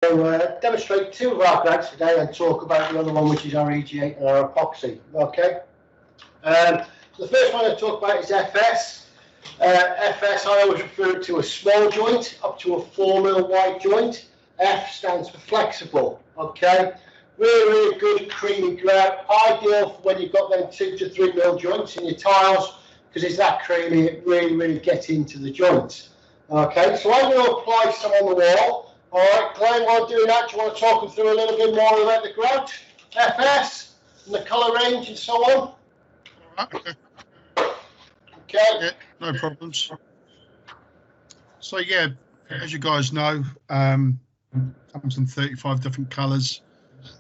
demonstrate two of our grads today and talk about the other one, which is our EG8 and our epoxy. Okay. So the first one I talk about is FS. FS I always refer to as small joint up to a 4mm wide joint. F stands for flexible. Okay. Really good creamy grab, ideal for when you've got them 2 to 3mm joints in your tiles, because it's that creamy, it really gets into the joints. Okay, so I'm going to apply some on the wall. All right, Glenn, while I'm doing that, do you want to talk them through a little bit more about the grout, FS, and the colour range and so on? Okay. Okay. Yeah, no problems. So yeah, as you guys know, comes in 35 different colours,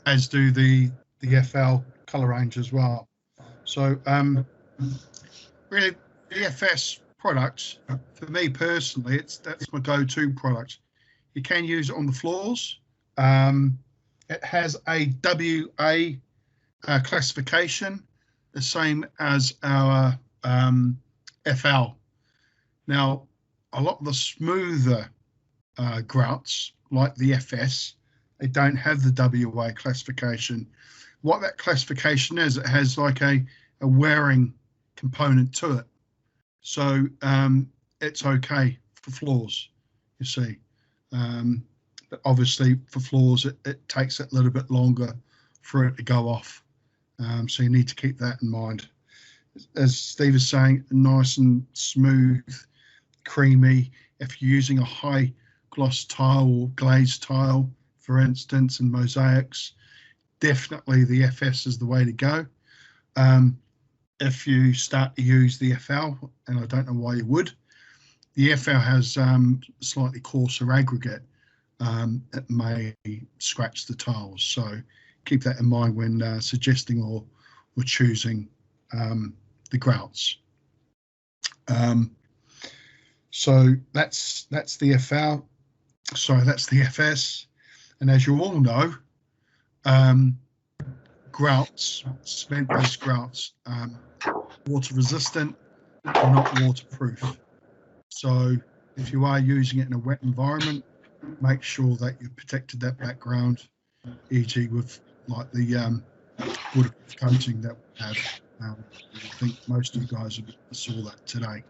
as do the FL colour range as well. So really, the FS product, for me personally, that's my go-to product. You can use it on the floors. It has a WA classification, the same as our FL. Now, a lot of the smoother grouts, like the FS, they don't have the WA classification. What that classification is, it has like a wearing component to it. So it's okay for floors, you see. But obviously for floors, it takes it a little bit longer for it to go off. So you need to keep that in mind. As Steve is saying, nice and smooth, creamy. If you're using a high gloss tile or glazed tile, for instance, and mosaics, definitely the FS is the way to go. If you start to use the FL, and I don't know why you would, the FL has slightly coarser aggregate. It may scratch the tiles, so keep that in mind when suggesting or choosing the grouts. So that's the FL. Sorry, that's the FS. And as you all know, grouts, cement-based grouts, water resistant and not waterproof. So if you are using it in a wet environment, make sure that you've protected that background, e.g. with like the waterproof coating that we have. I think most of you guys saw that today.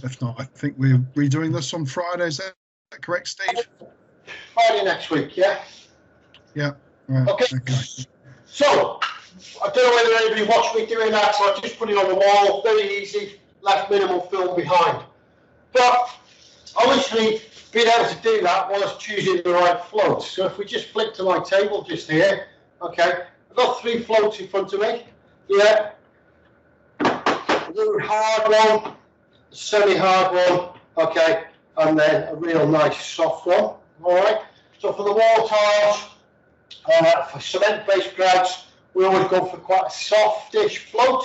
If not, I think we're redoing this on Friday. Is that correct, Steve? Friday next week, yeah? Yeah. Right. Okay. So, I don't know whether anybody watched me doing that, so I just put it on the wall, very easy, left minimal film behind. But, obviously, being able to do that was choosing the right floats. So if we just flick to my table just here, okay, I've got 3 floats in front of me, yeah. A really hard one, a semi-hard one, okay, and then a real nice soft one, all right. So for the wall tiles, for cement-based grouts, we always go for quite a softish float,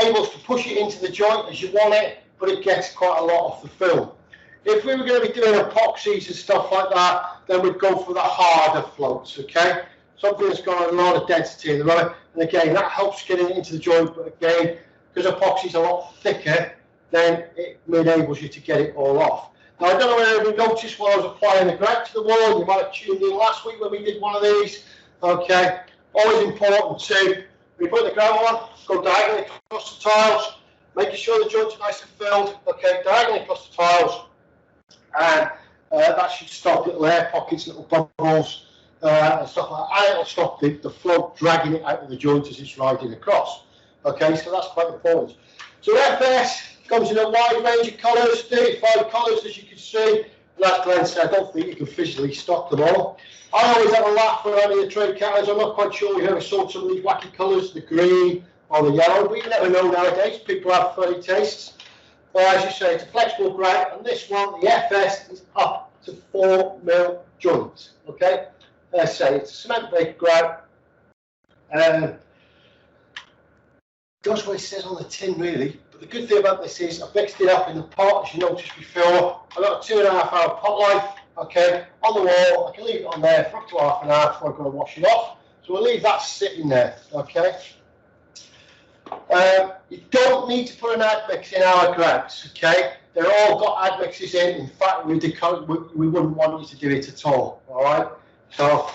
able to push it into the joint as you want it, but it gets quite a lot off the film. If we were going to be doing epoxies and stuff like that, then we'd go for the harder floats, okay? Something that's got a lot of density in the rubber, and again, that helps getting it into the joint, but again, because epoxy's a lot thicker, then it enables you to get it all off. Now, I don't know whether you noticed while I was applying the grout to the wall, you might have tuned in last week when we did one of these, okay? Always important to, when you put the grout on, go diagonally across the tiles, making sure the joints are nice and filled, okay, diagonally across the tiles, and that should stop little air pockets, little bubbles, and stuff like that, and it'll stop the float dragging it out of the joint as it's riding across. Okay, so that's quite important. So FS comes in a wide range of colours, 35 colours as you can see, and as Glenn said, I don't think you can physically stock them all. I always have a laugh around in the trade counters. I'm not quite sure we've ever sold some of these wacky colours, the green or the yellow, but you never know nowadays, people have funny tastes. But as you say, it's a flexible grout, and this one, the FS, is up to 4mm joints, okay? As I say, it's a cement-based grout. That's what it says on the tin, really. But the good thing about this is I've mixed it up in the pot, as you noticed before. I've got a 2.5 hour pot life, okay, on the wall. I can leave it on there for up to half an hour before I go and wash it off. So we'll leave that sitting there, okay. You don't need to put an ARDEX in our grouts, okay. they're all got ARDEXs in. In fact, we wouldn't want you to do it at all. All right. So,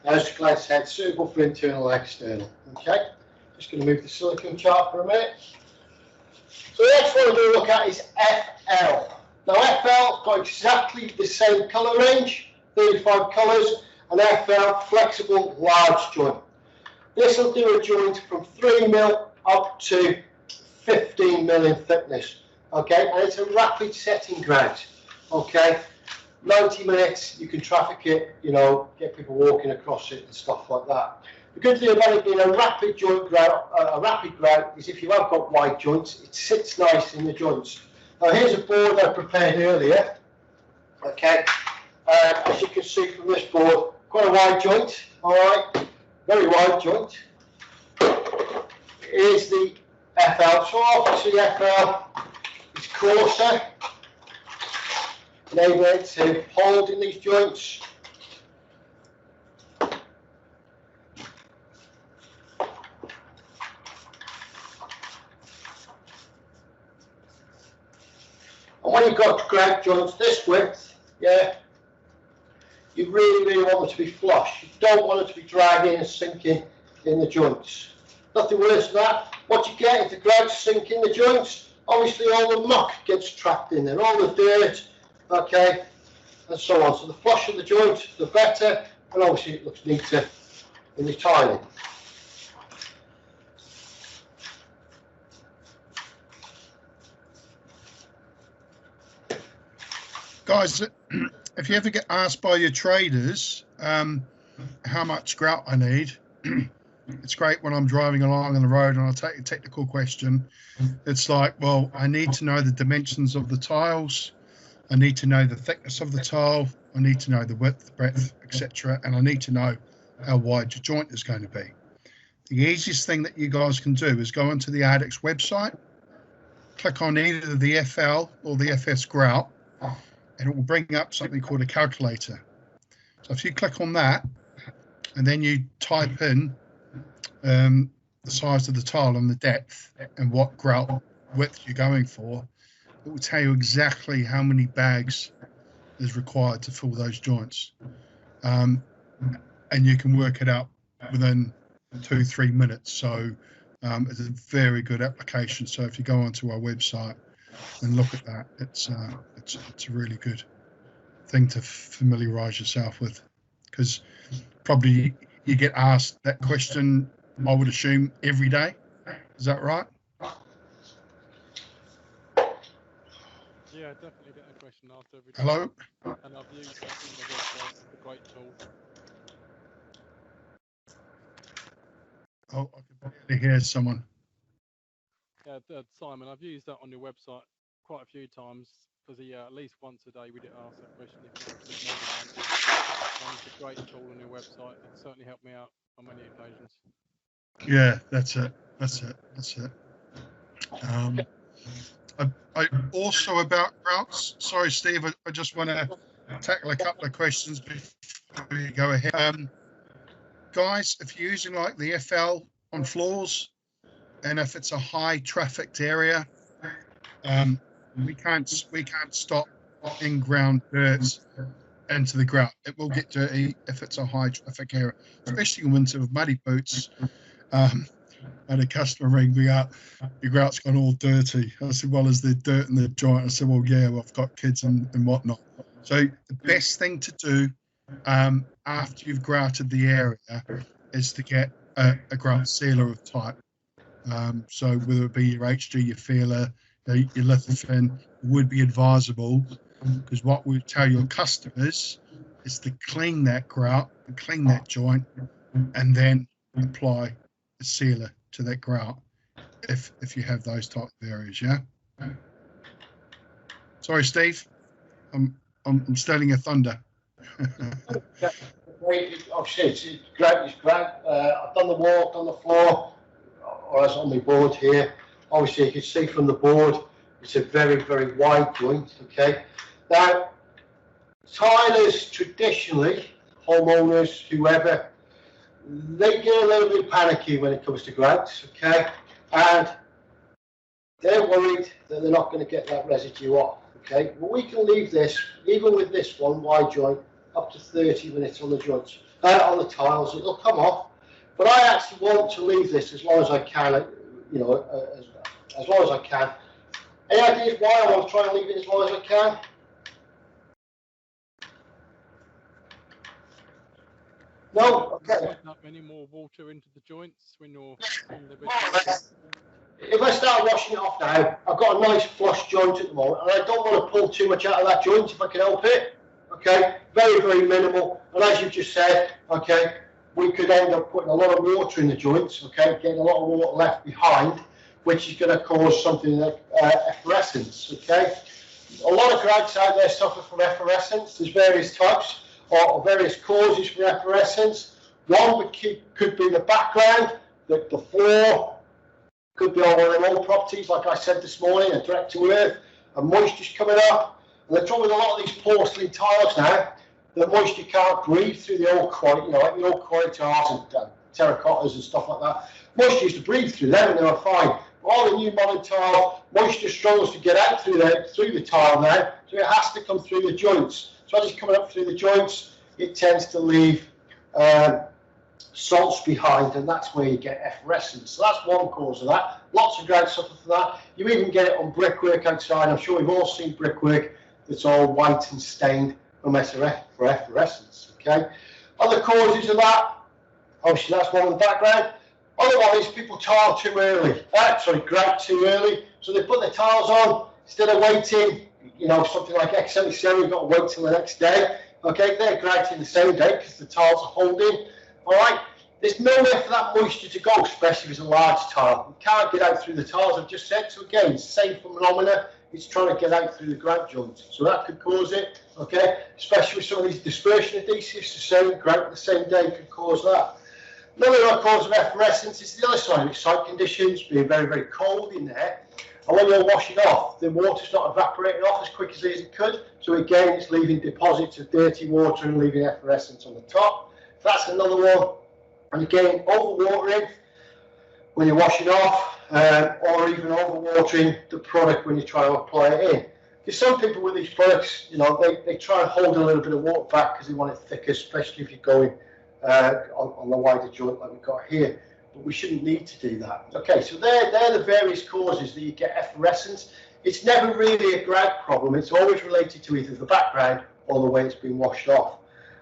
as Glenn said, suitable for internal and external. Okay. Just going to move the silicone chart for a minute. So the next one we're going to look at is FL. Now FL got exactly the same colour range, 35 colours, and FL flexible large joint. This will do a joint from 3mm up to 15mm in thickness. Okay, and it's a rapid setting grout. Okay, 90 minutes, you can traffic it, you know, get people walking across it and stuff like that. The good thing about it being a rapid joint grout, is if you have got wide joints, it sits nice in the joints. Now here's a board I prepared earlier. Okay, as you can see from this board, quite a wide joint. All right, very wide joint. Here's the FL. So obviously FL is coarser, enabling it to hold in these joints. And when you've got grout joints this width, yeah, you really want them to be flush. You don't want them to be dragging and sinking in the joints. Nothing worse than that. What you get if the grouts sink in the joints, obviously all the muck gets trapped in there, all the dirt, okay, and so on. So the flusher the joint, the better, and obviously it looks neater in the tiling. Guys, if you ever get asked by your traders how much grout I need, it's great when I'm driving along on the road and I take a technical question. It's like, well, I need to know the dimensions of the tiles. I need to know the thickness of the tile. I need to know the width, breadth, etc. And I need to know how wide your joint is going to be. The easiest thing that you guys can do is go onto the ARDEX website, click on either the FL or the FS grout, and it will bring up something called a calculator. So if you click on that and then you type in the size of the tile and the depth and what grout width you're going for, it will tell you exactly how many bags is required to fill those joints. And you can work it out within 2-3 minutes. So it's a very good application. So if you go onto our website and look at that, it's a really good thing to familiarize yourself with, because probably you get asked that question, I would assume, every day. Is that right? Yeah, definitely get a question asked every day. Hello? And I've used that in the website. It's a great tool. Oh, I can barely hear someone. Yeah, Simon, I've used that on your website quite a few times, because at least once a day we get asked that question. If not, and it's a great tool on your website. It's certainly helped me out on many occasions. Yeah, that's it. I also about grouts. Sorry, Steve, I just want to tackle a couple of questions before we go ahead. Guys, if you're using like the FL on floors, and if it's a high trafficked area, we can't stop in-ground dirt into the grout. It will get dirty if it's a high traffic area, especially in winter with muddy boots. And a customer rang me up, your grout's gone all dirty. I said, well, is there dirt in the joint? I said, well, yeah, well, I've got kids and whatnot. So the best thing to do after you've grouted the area is to get a grout sealer of type. So whether it be your HG, your feeler, your lithofin, would be advisable, because what we tell your customers is to clean that grout and clean that joint and then apply a sealer to that grout if you have those type of areas. Yeah. Sorry, Steve, I'm stealing your thunder. Obviously, it's great. I've done the wall, done the floor, or as on my board here. Obviously, you can see from the board, it's a very, very wide joint. Okay. Now, tilers traditionally, homeowners, whoever, they get a little bit panicky when it comes to grouts. Okay, and they're worried that they're not going to get that residue off. Okay, well, we can leave this, even with this one wide joint, up to 30 minutes on the joints, on the tiles. It'll come off, but I actually want to leave this as long as I can, you know, as long as I can. Any ideas why I want to try and leave it as long as I can? No? Okay. Not that many more water into the joints when you're in the If I start washing it off now, I've got a nice flush joint at the moment, and I don't want to pull too much out of that joint if I can help it. Okay, very, very minimal. And as you've just said, okay, we could end up putting a lot of water in the joints, okay, getting a lot of water left behind, which is going to cause something like efflorescence, okay. A lot of grouts out there suffer from efflorescence. There's various types or various causes for efflorescence. One could be the background, the floor, could be on one of their old properties, like I said this morning, a direct to earth, and moisture's coming up. And the trouble with a lot of these porcelain tiles now, the moisture can't breathe through the old quarry, you know, like the old quarry tiles and terracottas and stuff like that. Moisture used to breathe through them and they were fine. But all the new modern tile, moisture struggles to get out through the tile now, so it has to come through the joints. So as it's coming up through the joints, it tends to leave salts behind, and that's where you get efflorescence. So that's one cause of that. Lots of grouts suffer from that. You even get it on brickwork outside. I'm sure we've all seen brickwork that's all white and stained for efflorescence. Okay. Other causes of that, obviously that's one in the background. Other one is people tile too early. Grout too early. So they put their tiles on instead of waiting. You know, something like X77, you've got to wait till the next day. Okay, they're grouting the same day because the tiles are holding. All right, there's nowhere for that moisture to go, especially if it's a large tile. You can't get out through the tiles, I've just said. So again, it's the same phenomena. It's trying to get out through the grout joints. So that could cause it, okay? Especially with some of these dispersion adhesives, the same grout the same day could cause that. Another cause of efflorescence is the other side of it, site conditions, being very, very cold in there. And when you're washing off, the water's not evaporating off as quickly as it could. So again, it's leaving deposits of dirty water and leaving efflorescence on the top. So that's another one. And again, overwatering when you're washing off, or even overwatering the product when you try to apply it in. Because some people with these products, you know, they try and hold a little bit of water back because they want it thicker, especially if you're going on the wider joint like we've got here. But we shouldn't need to do that. Okay, so they're the various causes that you get efflorescence. It's never really a grout problem. It's always related to either the background or the way it's been washed off.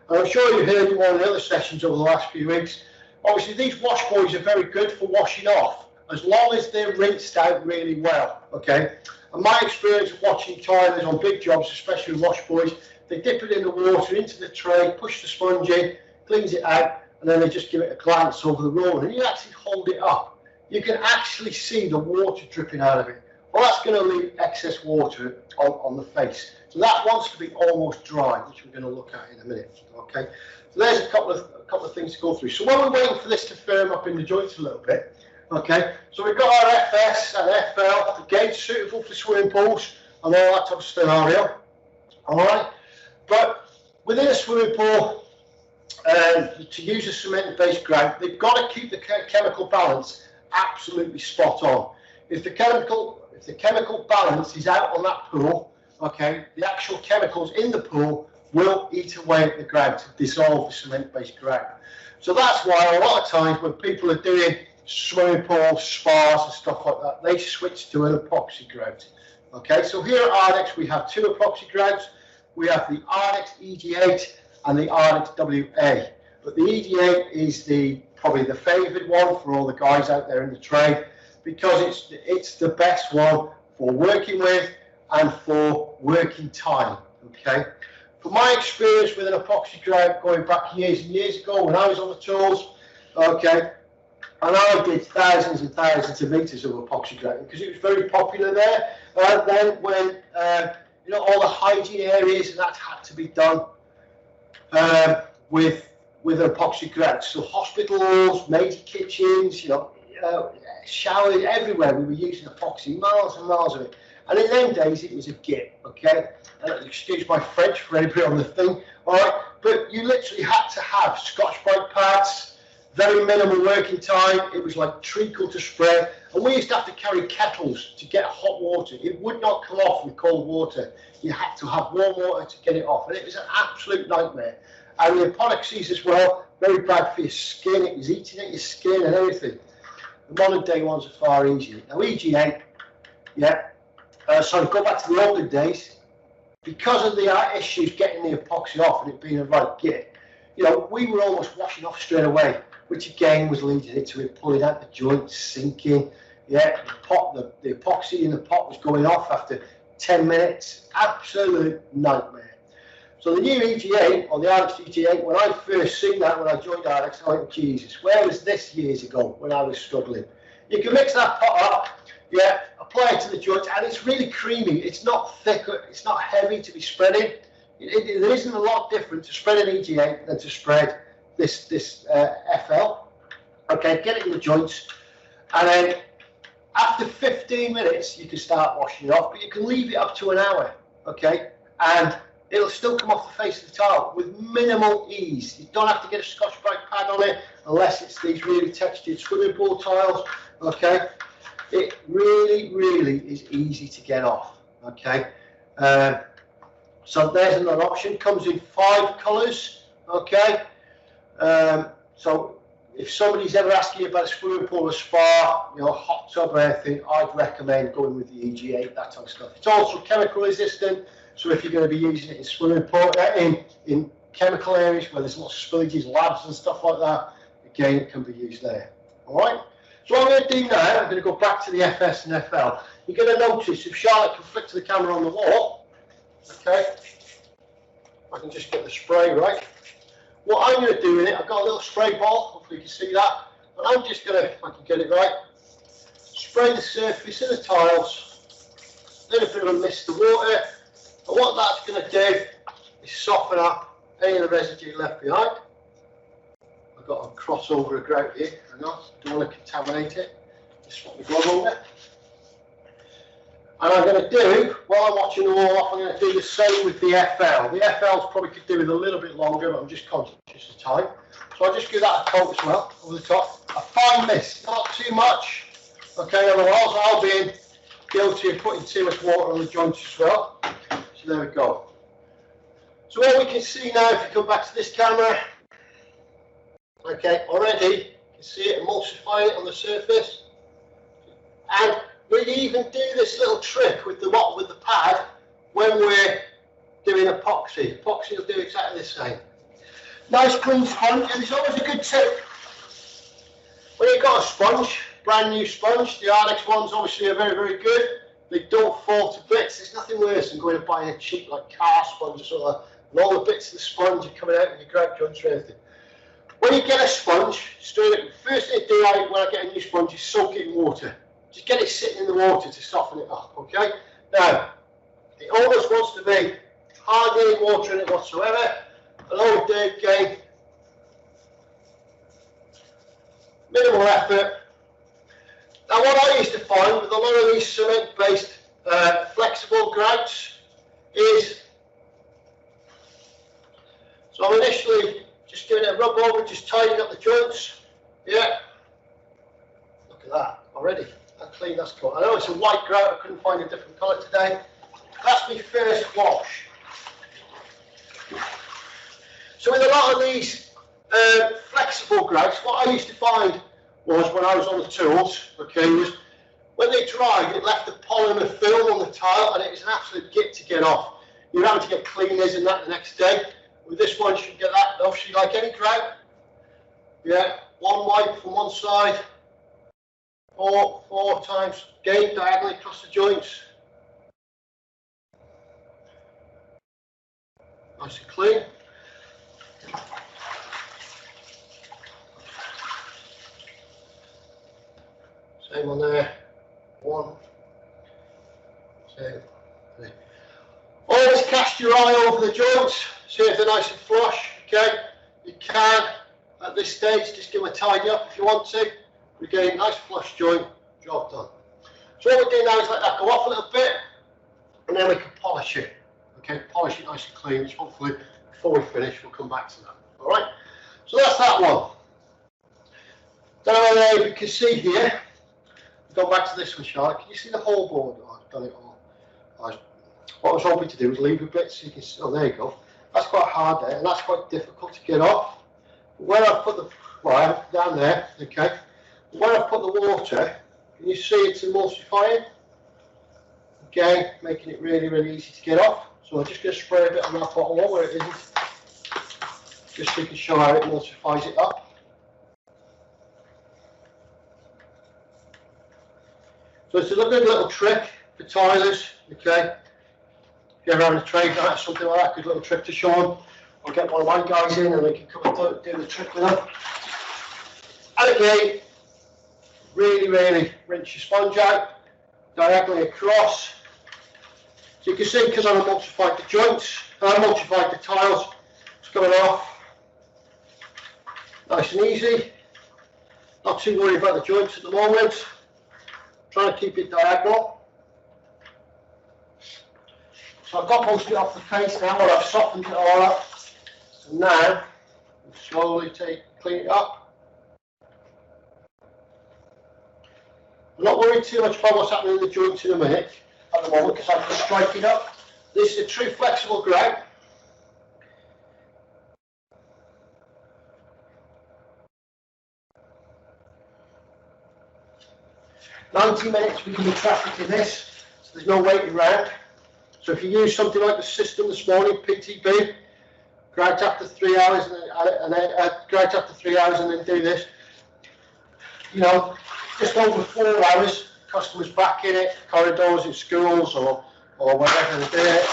And I'm sure you heard in one of the other sessions over the last few weeks, obviously these wash buoys are very good for washing off, as long as they're rinsed out really well, okay? And my experience of watching tilers on big jobs, especially with wash buoys, they dip it in the water, into the tray, push the sponge in, cleans it out, and then they just give it a glance over the roller, and you actually hold it up. You can actually see the water dripping out of it. Well, that's going to leave excess water on the face. So that wants to be almost dry, which we're going to look at in a minute, okay? So there's a couple of things to go through. So when we're waiting for this to firm up in the joints a little bit, okay, so we've got our FS and FL, again, suitable for swimming pools and all that type of scenario, all right? But within a swimming pool, to use a cement-based grout, they've got to keep the chemical balance absolutely spot on. If the chemical balance is out on that pool, okay, the actual chemicals in the pool will eat away at the grout to dissolve the cement-based grout. So that's why a lot of times when people are doing swimming pools, spas and stuff like that, they switch to an epoxy grout. Okay, so here at ARDEX we have two epoxy grouts. We have the ARDEX EG8 and the ARDEX WA. But the EG8 is probably the favoured one for all the guys out there in the trade, because it's the best one for working with and for working time. Okay. From my experience with an epoxy grout going back years and years ago when I was on the tools, okay, and I did thousands and thousands of meters of epoxy grouting because it was very popular there. Then when you know, all the hygiene areas and that had to be done with epoxy grouts. So hospitals, major kitchens, you know, showers everywhere. We were using epoxy, miles and miles of it. And in them days, it was a git, okay? Excuse my French for anybody on the thing, all right? But you literally had to have Scotch-Brite pads, very minimal working time. It was like treacle to spray. And we used to have to carry kettles to get hot water. It would not come off with cold water. You had to have warm water to get it off, and it was an absolute nightmare. And the epoxies as well, very bad for your skin. It was eating at your skin and everything. The modern day ones are far easier. Now EG8, yeah. So go back to the olden days, because of the issues getting the epoxy off and it being a right git, you know, we were almost washing off straight away, which again was leading into it pulling out the joints, sinking. Yeah, the epoxy in the pot was going off after 10 minutes. Absolute nightmare. So the new EG8, or the ARDEX EG8, when I first seen that when I joined ARDEX, I went, Jesus, where was this years ago when I was struggling? You can mix that pot up, yeah, apply it to the joints, and it's really creamy. It's not thick, it's not heavy to be spreading. There isn't a lot different to spread an EG8 than to spread this FL. Okay, get it in the joints, and then after 15 minutes, you can start washing it off, but you can leave it up to an hour, okay? And it'll still come off the face of the tile with minimal ease. You don't have to get a Scotch-Brite pad on it unless it's these really textured swimming pool tiles, okay? It really, really is easy to get off, okay? So there's another option. Comes in 5 colours, okay? So if somebody's ever asking you about a swimming pool or spa, you know, hot tub or anything, I'd recommend going with the EG8, that type of stuff. It's also chemical resistant, so if you're going to be using it in swimming pool, in chemical areas where there's lots of spillages, labs and stuff like that, again, it can be used there. All right. So what I'm going to do now, I'm going to go back to the FS and FL. You're going to notice if Charlotte can flick to the camera on the wall, okay, I can just get the spray right. What I'm going to do with it, I've got a little spray ball, hopefully you can see that, and I'm just going to, if I can get it right, spray the surface of the tiles, then a bit of a mist of water, and what that's going to do is soften up any of the residue left behind. I've got a crossover of grout here, hang on, don't want to contaminate it, just swap the glove over. And I'm going to do, while I'm watching the wall off, I'm going to do the same with the FL. The FL's probably could do with a little bit longer, but I'm just conscious of time. So I'll just give that a coat as well, over the top. A fine mist, not too much, okay, otherwise I'll be guilty of putting too much water on the joints as well. So there we go. So what we can see now, if you come back to this camera, okay, already you can see it emulsifying it on the surface. And we even do this little trick with the pad when we're doing epoxy. Epoxy will do exactly the same. Nice clean sponge, and it's always a good tip. When you've got a sponge, brand new sponge, the ARDEX ones obviously are very, very good. They don't fall to bits. There's nothing worse than going and buying a cheap like car sponge or something like that, and all the bits of the sponge are coming out in your grout joints or anything. When you get a sponge, first thing to do when I get a new sponge is soak it in water. Just get it sitting in the water to soften it up, okay? Now, it almost wants to be hardly any water in it whatsoever. A low dig again. Minimal effort. Now, what I used to find with a lot of these cement-based flexible grouts is, so I'm initially just giving it a rub over, just tidying up the joints. Yeah. Look at that already. That's clean, that's cool. I know it's a white grout, I couldn't find a different colour today. That's my first wash. So with a lot of these flexible grouts, what I used to find was when I was on the tools, okay, was when they dried, it left the polymer film on the tile, and it was an absolute git to get off. You're having to get cleaners and that the next day. With this one, you can get that off. So like any grout, yeah, one wipe from one side, four times again diagonally across the joints. Nice and clean. Same on there. 1, 2, 3. Always cast your eye over the joints, see if they're nice and flush. Okay, you can at this stage just give them a tidy up if you want to. Again, nice flush joint, job done. So what we do now is let that go off a little bit, and then we can polish it. Okay, polish it nice and clean, which hopefully before we finish we'll come back to that. All right, so that's that one. Down there you can see here, Go back to this one, Charlotte. Can you see the whole board? Oh, I've done it all. What I was hoping to do was leave a bit so you can see. Oh, there you go. That's quite hard there, and that's quite difficult to get off. Where I've put the wire down there, okay, where I've put the water, can you see it's emulsifying? Okay, making it really, really easy to get off. So I'm just going to spray a bit on that bottom wall where it isn't, just so you can show how it emulsifies it up. So it's a good little trick for tilers, okay. If you're around a trade night or something like that, good little trick to show them. I'll get one of my guys in and they can come and do the trick with them. And again, really, really rinse your sponge out, diagonally across. So you can see, because I've emulsified the joints, and I've emulsified the tiles, it's coming off. Nice and easy. Not too worried about the joints at the moment. Trying to keep it diagonal. So I've got most of it off the face now, where I've softened it all up. And now, I'll slowly clean it up. I'm not worried too much about what's happening in the joints in a minute, at the moment, because I can strike it up. This is a true flexible grout. "90 minutes we can be traffic in this, so there's no waiting around. So if you use something like the system this morning, PTB, grout after 3 hours and then grout after 3 hours and then do this, you know, just over 4 hours, customers back in it, corridors in schools or whatever they're doing it.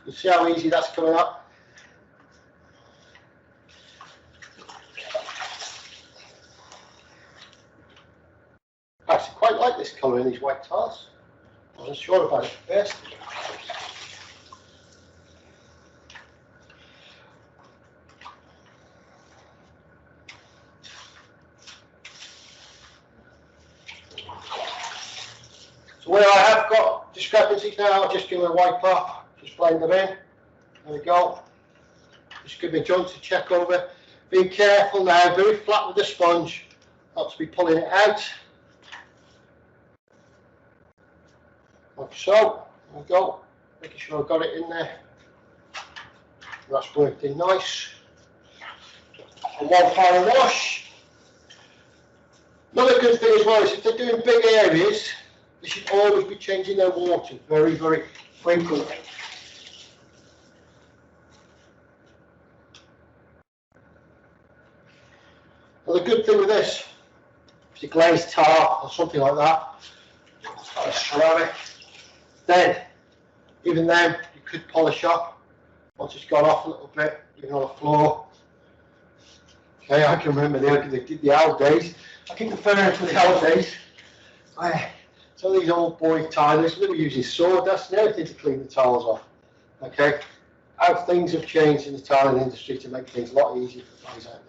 You see how easy that's coming up? I actually quite like this colour in these white tiles. I wasn't sure about it first. So where I have got discrepancies now, I'll just give it a wipe off, just blend them in. There we go. Just give me joints to check over. Being careful now, very flat with the sponge, not to be pulling it out. Like so. There we go. Making sure I've got it in there. That's worked in nice. And one final wash. Another good thing as well is if they're doing big areas, they should always be changing their water very, very frequently. Now the good thing with this, if it's a glazed tar or something like that, or a ceramic, then even then you could polish up once it's gone off a little bit, even on the floor. Okay, I can remember they did the old days. I keep referring to the old days. Some of these old boy tilers, they were using sawdust and everything to clean the tiles off. Okay, how things have changed in the tiling industry to make things a lot easier for guys out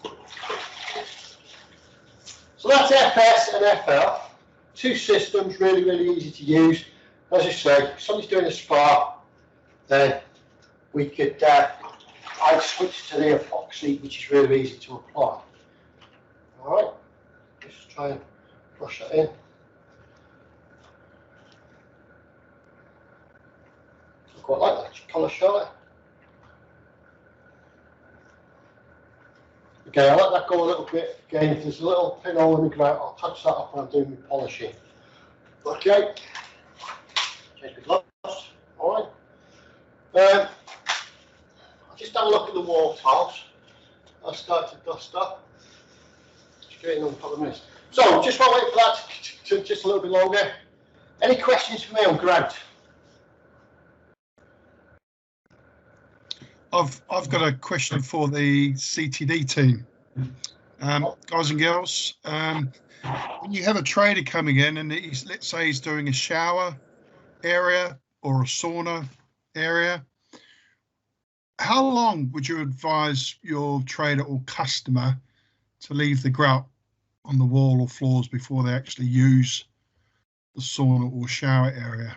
there. So that's FS and FL. Two systems, really, really easy to use. As I say, if somebody's doing a spa, then we could I'd switch to the epoxy, which is really easy to apply. All right, just try and brush that in. I quite like that colour, Charlotte. Okay, I'll let that go a little bit. Again, if there's a little pinhole in the grout, I'll touch that up when I'm doing my polishing. Okay, change my gloves. All right. I'll just have a look at the wall tiles. I'll start to dust up. Just get in on a couple of minutes. So, just while waiting for that to just a little bit longer. Any questions for me on grout? I've got a question for the CTD team, guys and girls. When you have a trader coming in and let's say he's doing a shower area or a sauna area, how long would you advise your trader or customer to leave the grout on the wall or floors before they actually use the sauna or shower area?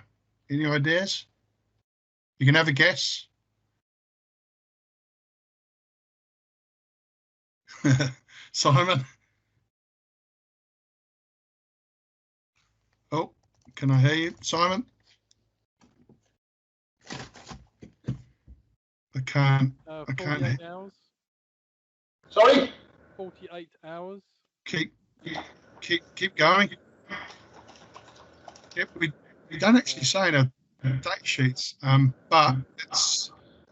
Any ideas? You can have a guess. Simon? Oh, can I hear you, Simon? I can't. I can't 48 hours. Sorry? 48 hours. Keep going. Yep, we don't actually say in our date sheets, but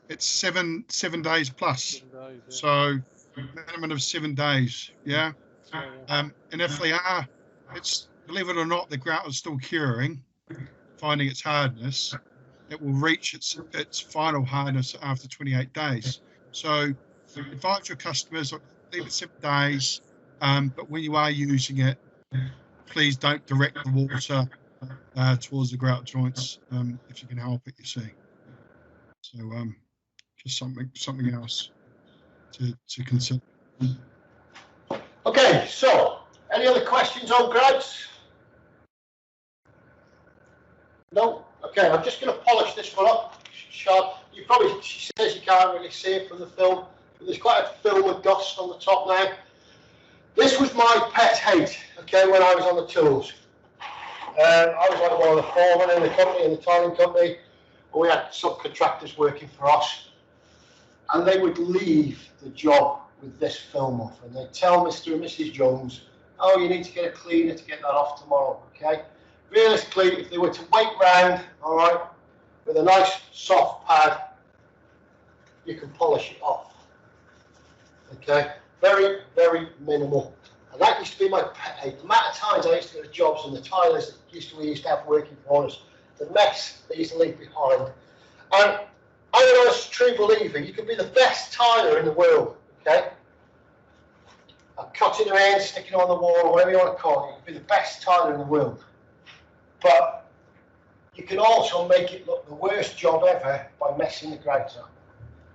it's 7 days plus. 7 days, yeah. So minimum of 7 days. Yeah. Yeah. And if they are, it's, believe it or not, the grout is still curing, finding its hardness. It will reach its final hardness after 28 days. So advise your customers, leave it 7 days, but when you are using it, please don't direct the water towards the grout joints if you can help it, you see. So just something else to consider. Okay, so any other questions on grouts? No? Okay, I'm just going to polish this one up. Sean, she says you can't really see it from the film, but there's quite a film of dust on the top now. This was my pet hate, okay, when I was on the tools. I was like one of the foremen in the company, in the tiling company, and we had subcontractors working for us, and they would leave the job with this film off, and they'd tell Mr. and Mrs. Jones, oh, you need to get a cleaner to get that off tomorrow, okay? Realistically, if they were to wait round, all right, with a nice soft pad, you can polish it off, okay? Very, very minimal. And that used to be my pet hate. The amount of times I used to go to jobs and the tilers that we used to have working for us, the mess they used to leave behind. And I'm a true believer, you can be the best tiler in the world, okay? Cutting around, sticking on the wall, or whatever you want to call it, you can be the best tiler in the world. But you can also make it look the worst job ever by messing the grout up,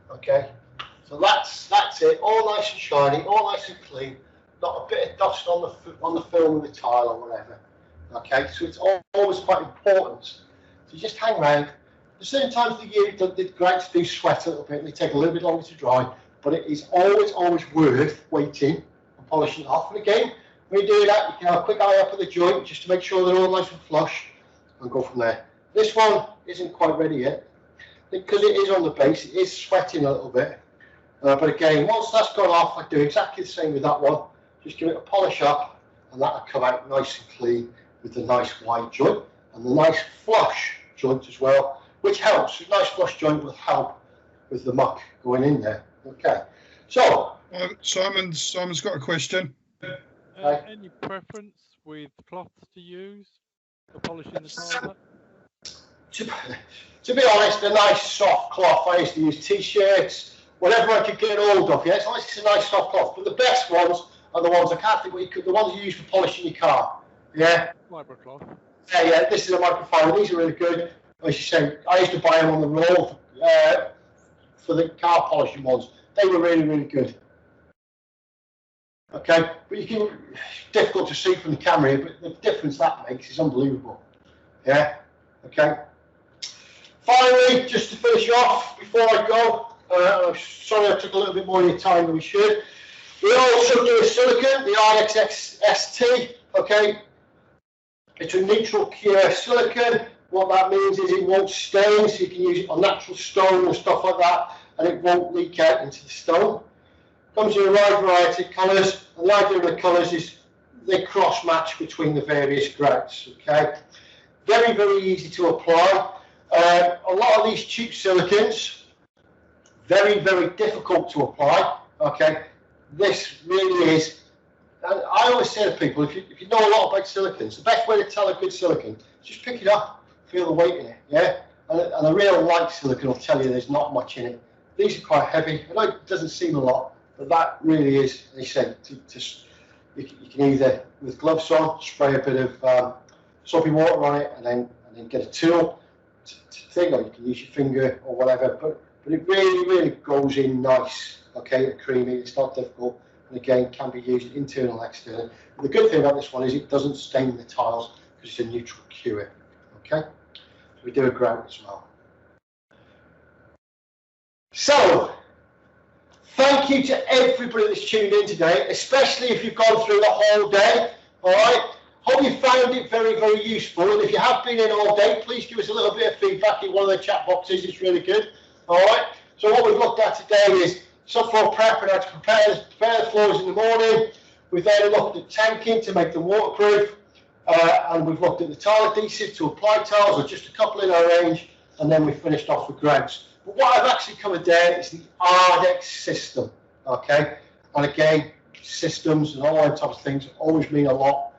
okay? So that's it, all nice and shiny, all nice and clean, not a bit of dust on the film of the tile or whatever, okay? So it's always quite important to just hang around. There's certain times of the year the grouts do sweat a little bit and they take a little bit longer to dry, but it is always worth waiting and polishing it off. And again, when you do that, you can have a quick eye up at the joint just to make sure they're all nice and flush and go from there. This one isn't quite ready yet because it is on the base, it is sweating a little bit. But again, once that's gone off, I do exactly the same with that one. Just give it a polish up and that'll come out nice and clean with the nice wide joint and the nice flush joint as well, which helps. A nice flush joint will help with the muck going in there. Okay, so Simon's got a question. Any preference with cloths to use for polishing the tiles up? To be honest, a nice soft cloth. I used to use t-shirts, whatever I could get hold of. Yeah, it's a nice soft cloth. But the best ones are the ones I can't think what you could. The ones you use for polishing your car. Yeah. Microcloth. Yeah. This is a microfiber. These are really good. As you say, I used to buy them on the roll for the car polishing ones. They were really, really good. Okay, but you can. It's difficult to see from the camera, but the difference that makes is unbelievable. Yeah. Okay. Finally, just to finish off before I go, I'm sorry I took a little bit more of your time than we should. We also do a silicone, the ARDEX ST. Okay, it's a neutral cure silicone. What that means is it won't stain, so you can use it on natural stone and stuff like that, and it won't leak out into the stone. Comes in a wide variety of colours, and the idea of the colours is they cross-match between the various grouts. Okay, very, very easy to apply. A lot of these cheap silicones, very, very difficult to apply. Okay, this really is. And I always say to people, if you know a lot about silicones, the best way to tell a good silicone is just pick it up, feel the weight in it. Yeah, and a real light silicone will tell you there's not much in it. These are quite heavy. I know it doesn't seem a lot, but that really is. They say you can either with gloves on spray a bit of soapy water on it, and then get a tool to thing, or you can use your finger or whatever. But it really, really goes in nice. Okay, creamy. It's not difficult, and again can be used internal and external. And the good thing about this one is it doesn't stain the tiles because it's a neutral cure. Okay, so we do a grout as well. So Thank you to everybody that's tuned in today, especially if you've gone through the whole day. All right. Hope you found it very, very useful. And if you have been in all day, please give us a little bit of feedback in one of the chat boxes. It's really good. All right. So what we've looked at today is subfloor prep and how to prepare the floors in the morning. We've then looked at tanking to make them waterproof. And we've looked at the tile adhesive to apply tiles, or just a couple in our range. And then we finished off with grounds. But what I've actually covered there is the ARDEX system, okay? And again, systems and all that type of things always mean a lot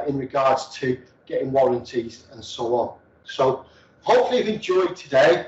in regards to getting warranties and so on. So hopefully you've enjoyed today.